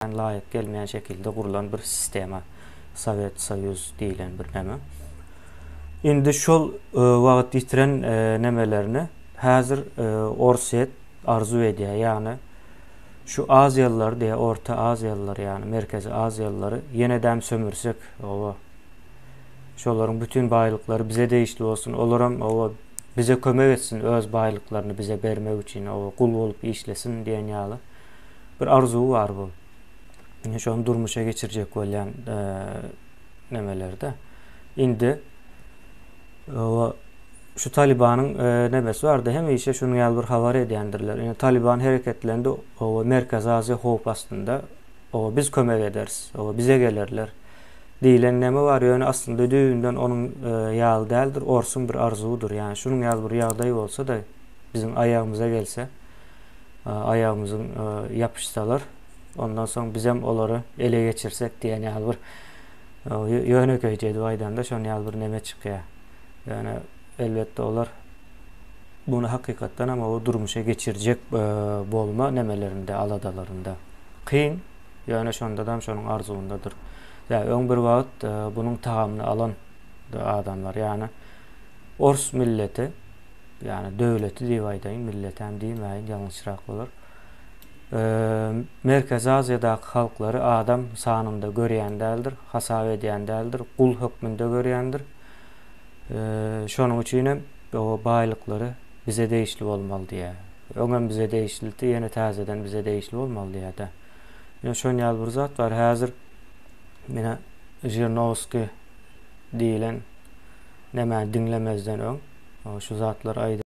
layık gelmeyen şekilde kurulan bir sistema. Sovet Soyuz deyilen bir neme. Indi şol wagt ýitiren nemelerini häzir Orset arzu edýär. Ýani şu Aziýalylar diýe, Orta Aziýalylar ýani Merkezi Aziýalyları ýenedäm sömürsek, owa şolaryň bütün baýlyklary bize değişli bolsun. Olaram owa bize kömek etsin, öz baýlyklaryny bize bermek üçin, owa kul bolup işlesin diýen ýaly bir arzuw bar bu. Şonu durmuşa geçirjek bolýan nemelerde. Indi şu Talibanyň nemesi bardy. Hemişe şunu ýaly bir habar edýändirler. Yani Taliban hereketlendi, o Merkez Aziýa hop astynda, o biz kömek ederiz, o bize gelerler diýilen neme bar. Yani aslında düýünden onun ýaly däldir, orsun bir arzuwdur. Yani şunun ýaly bir ýagdaý bolsa da bizim aýagymyza gelse, aýagymyzyň ýapyşsalar, ondan soň biz hem olary ele geçirsek diýen ýaly bir ýöneköýjedi aýdanda şonu ýaly bir neme çykýar. Yani elbette olar bunu hakykatdan ama o durmuşa geçirjek bolma nemelerinde, aladalarında. Kyn, yani şondadam şonuň arzuwundadyr. Yani öň bir wagt bunun tagamyny alan adamlar, yani Ors milleti, yani döwleti diýip aýdaýyn, millet hem diýmeýin, ýalňyşrak bolar. Merkez Aziýadaky halklary adam sanynda görýän däldir, hasap edýän däldir, kul hökmünde görýändir. Şonuň üçin hem o baýlyklary bize değişli bolmaly diýär. Öňem bize değişildi, ýene täzeden bize değişli bolmaly diýär. Ýa şon ýaly bir zat bar. Häzir mene Zhirinovskiy diýilen näme diňlemezden öň şu zatlar aýdy.